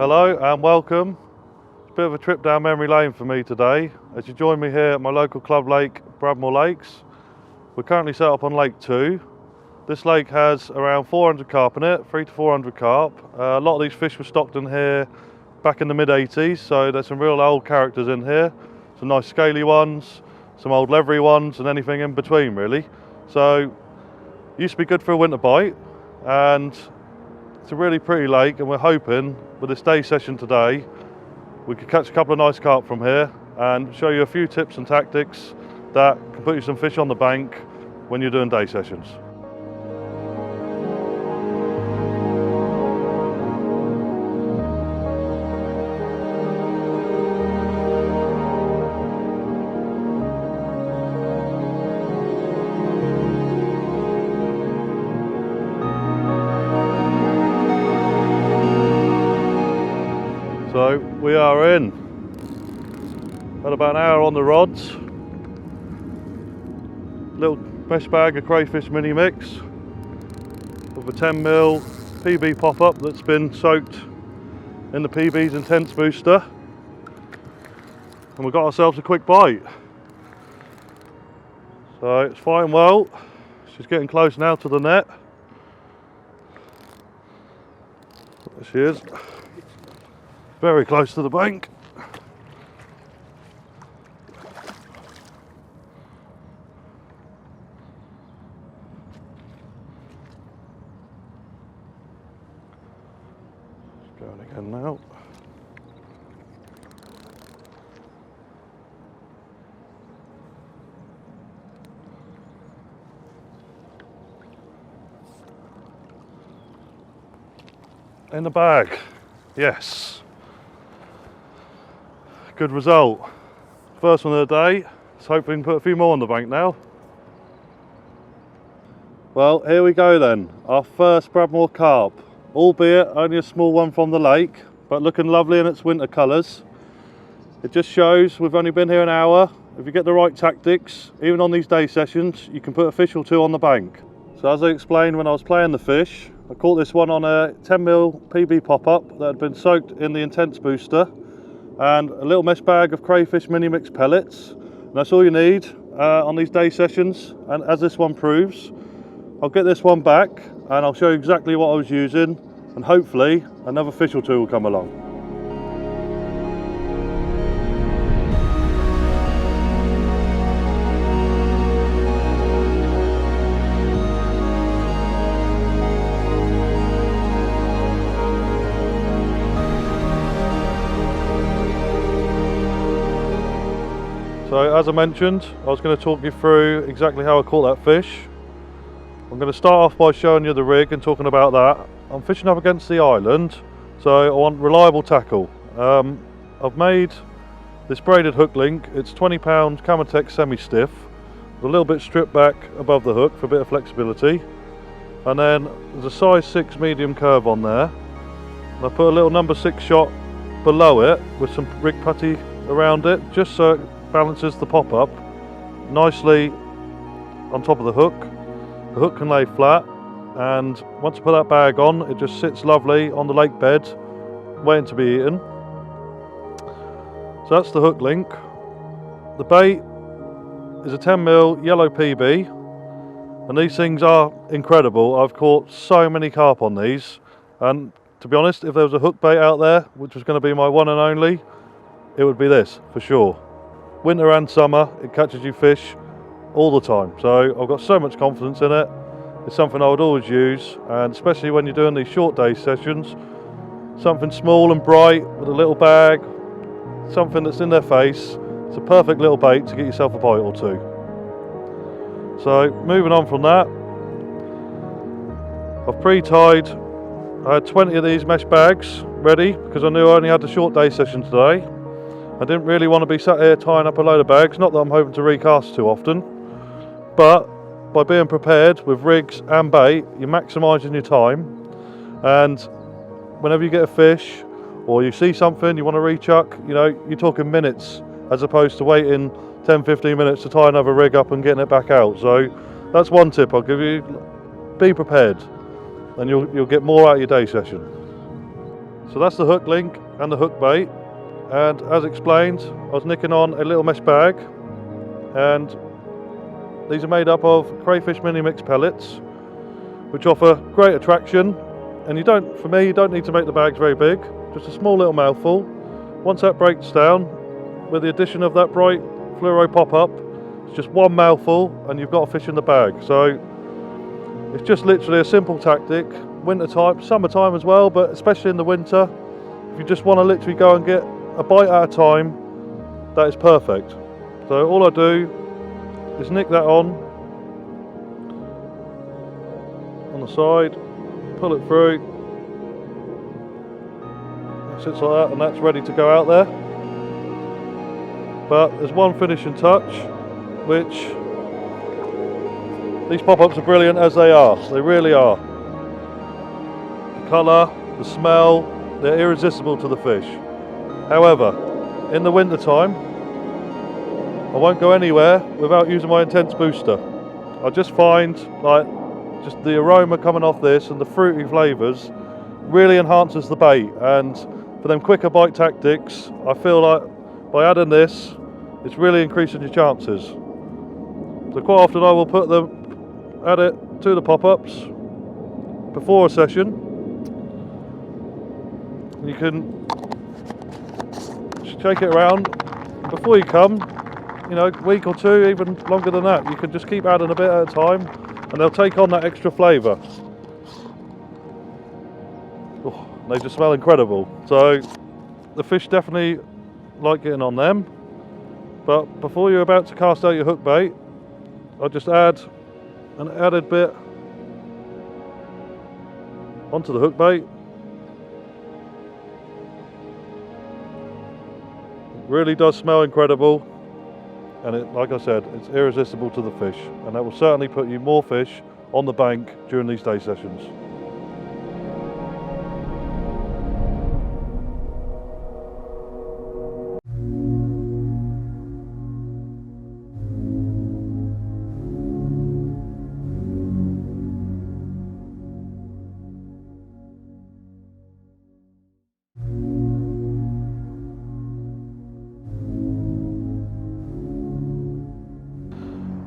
Hello and welcome. It's a bit of a trip down memory lane for me today as you join me here at my local club lake, Bradmoor Lakes. We're currently set up on Lake 2. This lake has around 400 carp in it, 300 to 400 carp. A lot of these fish were stocked in here back in the mid-80s, so there's some real old characters in here. Some nice scaly ones, some old leathery ones and anything in between really. So it used to be good for a winter bite, and it's a really pretty lake, and we're hoping with this day session today we could catch a couple of nice carp from here and show you a few tips and tactics that can put you some fish on the bank when you're doing day sessions. So we are in. Had about an hour on the rods. Little mesh bag of crayfish mini mix with a 10mm PB pop-up that's been soaked in the PB's intense booster, and we've got ourselves a quick bite. So it's fine well. She's getting close now to the net. There she is. Very close to the bank. Just going again now. In the bag, yes. Good result. First one of the day. Let's hope we can put a few more on the bank now. Well, here we go then. Our first Bradmoor carp, albeit only a small one from the lake, but looking lovely in its winter colours. It just shows we've only been here an hour. If you get the right tactics, even on these day sessions, you can put a fish or two on the bank. So as I explained when I was playing the fish, I caught this one on a 10mm PB pop-up that had been soaked in the intense booster, and a little mesh bag of crayfish mini mix pellets, and that's all you need on these day sessions. And as this one proves, I'll get this one back and I'll show you exactly what I was using, and hopefully another fish or two will come along. So as I mentioned, I was going to talk you through exactly how I caught that fish. I'm going to start off by showing you the rig and talking about that. I'm fishing up against the island, so I want reliable tackle. I've made this braided hook link. It's 20-pound Camatech semi-stiff, with a little bit stripped back above the hook for a bit of flexibility. And then there's a size 6 medium curve on there. And I put a little number 6 shot below it with some rig putty around it, just so it balances the pop-up nicely on top of the hook. The hook can lay flat, and once I put that bag on, it just sits lovely on the lake bed waiting to be eaten. So that's the hook link. The bait is a 10mm yellow PB, and these things are incredible. I've caught so many carp on these, and to be honest, if there was a hook bait out there which was going to be my one and only, it would be this for sure. Winter and summer, it catches you fish all the time, so I've got so much confidence in it. It's something I would always use, and especially when you're doing these short day sessions, something small and bright with a little bag, something that's in their face. It's a perfect little bait to get yourself a bite or two. So moving on from that, I've pre-tied. I had 20 of these mesh bags ready because I knew I only had the short day session today. I didn't really want to be sat here tying up a load of bags, not that I'm hoping to recast too often, but by being prepared with rigs and bait, you're maximising your time, and whenever you get a fish or you see something you want to rechuck, you know, you're talking minutes as opposed to waiting 10-15 minutes to tie another rig up and getting it back out. So that's one tip I'll give you: be prepared and you'll get more out of your day session. So that's the hook link and the hook bait, and as explained, I was nicking on a little mesh bag, and these are made up of crayfish mini mix pellets, which offer great attraction. And for me, you don't need to make the bags very big, just a small little mouthful. Once that breaks down, with the addition of that bright fluoro pop-up, it's just one mouthful and you've got a fish in the bag. So it's just literally a simple tactic, winter time, summertime as well, but especially in the winter, if you just want to literally go and get a bite at a time, that is perfect. So all I do is nick that on the side, pull it through, it sits like that, and that's ready to go out there. But there's one finishing touch, which these pop-ups are brilliant as they are, they really are. The colour, the smell, they're irresistible to the fish. However, in the winter time, I won't go anywhere without using my intense booster. I just find just the aroma coming off this and the fruity flavours really enhances the bait, and for them quicker bite tactics, I feel like by adding this, it's really increasing your chances. So quite often I will add it to the pop-ups before a session. You can shake it around before you come, a week or two, even longer than that. You can just keep adding a bit at a time, and they'll take on that extra flavour. Oh, they just smell incredible. So the fish definitely like getting on them. But before you're about to cast out your hook bait, I'll just add an added bit onto the hook bait. It really does smell incredible, and like I said, it's irresistible to the fish, and that will certainly put you more fish on the bank during these day sessions.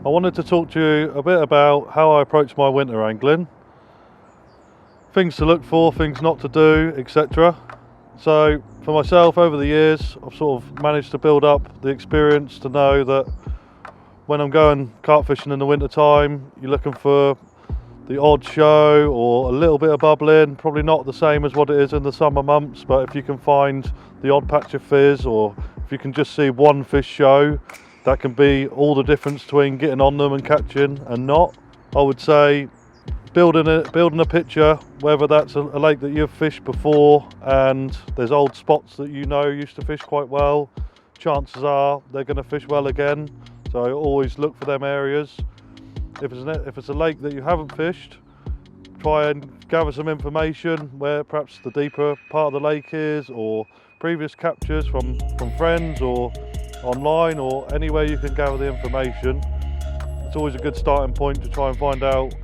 I wanted to talk to you a bit about how I approach my winter angling, things to look for, things not to do, etc. So for myself, over the years, I've sort of managed to build up the experience to know that when I'm going carp fishing in the winter time, you're looking for the odd show or a little bit of bubbling, probably not the same as what it is in the summer months, but if you can find the odd patch of fizz, or if you can just see one fish show, that can be all the difference between getting on them and catching and not. I would say building a picture, whether that's a lake that you've fished before and there's old spots that used to fish quite well, chances are they're going to fish well again. So always look for them areas. If it's a lake that you haven't fished, try and gather some information where perhaps the deeper part of the lake is, or previous captures from friends or online, or anywhere you can gather the information. It's always a good starting point to try and find out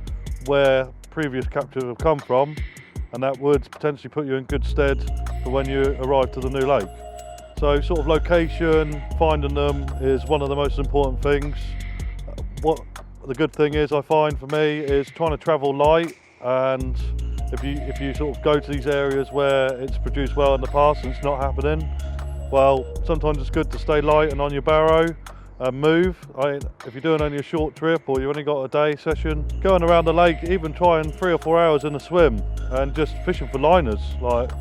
where previous captures have come from, and that would potentially put you in good stead for when you arrive to the new lake. So sort of location, finding them is one of the most important things. What the good thing is, I find for me, is trying to travel light, and if you sort of go to these areas where it's produced well in the past and it's not happening, well, sometimes it's good to stay light and on your barrow and move. If you're doing only a short trip or you've only got a day session, going around the lake, even trying 3 or 4 hours in a swim and just fishing for liners. Like,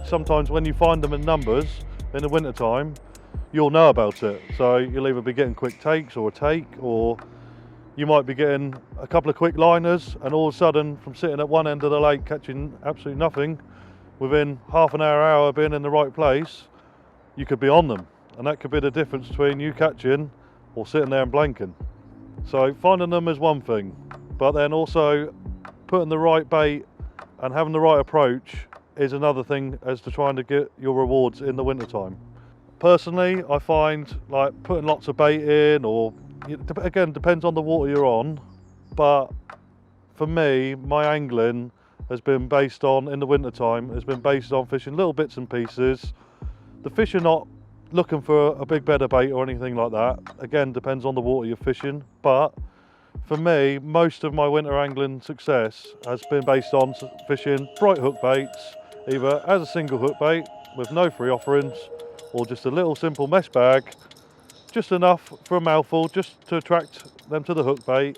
sometimes when you find them in numbers in the winter time, you'll know about it. So you'll either be getting quick takes or a take, or you might be getting a couple of quick liners, and all of a sudden, from sitting at one end of the lake catching absolutely nothing, within half an hour being in the right place, you could be on them, and that could be the difference between you catching or sitting there and blanking. So finding them is one thing, but then also putting the right bait and having the right approach is another thing, as to trying to get your rewards in the winter time. Personally, I find like putting lots of bait in, or again, depends on the water you're on, but for me, my angling has been based on, in the winter time, has been based on fishing little bits and pieces. The fish are not looking for a big bed of bait or anything like that. Again, depends on the water you're fishing, but for me, most of my winter angling success has been based on fishing bright hook baits, either as a single hook bait with no free offerings, or just a little simple mesh bag, just enough for a mouthful, just to attract them to the hook bait.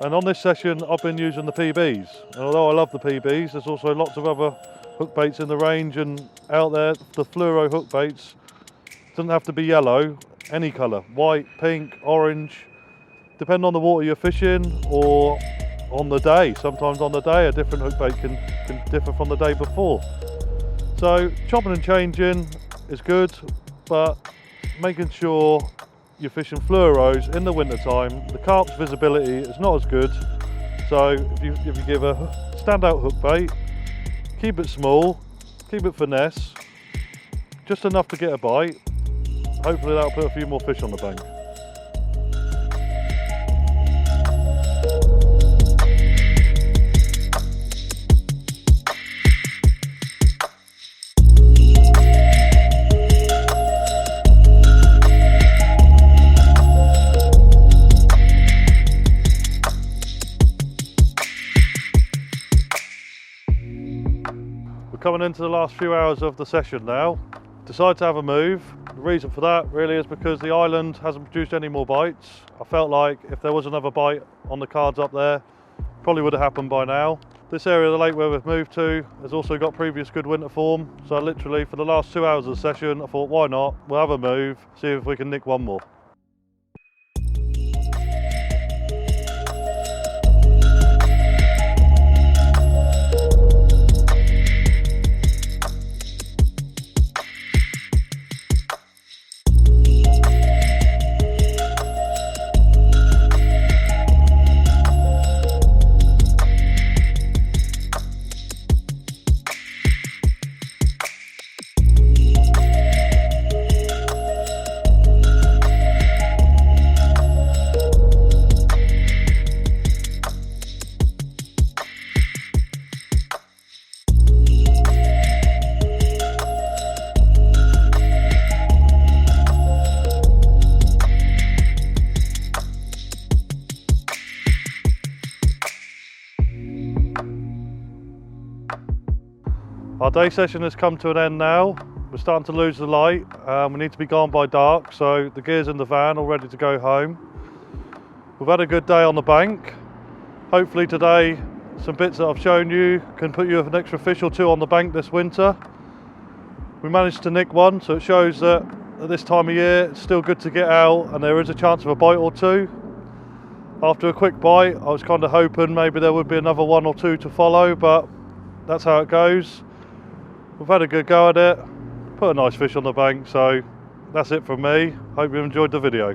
And on this session, I've been using the PBs. And although I love the PBs, there's also lots of other hook baits in the range and out there. The fluoro hook baits doesn't have to be yellow, any colour, white, pink, orange, depending on the water you're fishing or on the day. Sometimes on the day a different hook bait can differ from the day before. So chopping and changing is good, but making sure you're fishing fluoros in the winter time. The carp's visibility is not as good, so if you give a standout hook bait, keep it small, keep it finesse, just enough to get a bite. Hopefully that'll put a few more fish on the bank. Coming into the last few hours of the session now, decided to have a move. The reason for that really is because the island hasn't produced any more bites. I felt like if there was another bite on the cards up there, probably would have happened by now. This area of the lake where we've moved to has also got previous good winter form, so literally for the last 2 hours of the session I thought, why not, we'll have a move, see if we can nick one more. Our day session has come to an end now. We're starting to lose the light. We need to be gone by dark, so the gear's in the van, all ready to go home. We've had a good day on the bank. Hopefully today, some bits that I've shown you can put you an extra fish or two on the bank this winter. We managed to nick one, so it shows that at this time of year, it's still good to get out and there is a chance of a bite or two. After a quick bite, I was kind of hoping maybe there would be another one or two to follow, but that's how it goes. We've had a good go at it, put a nice fish on the bank, so that's it from me. Hope you enjoyed the video.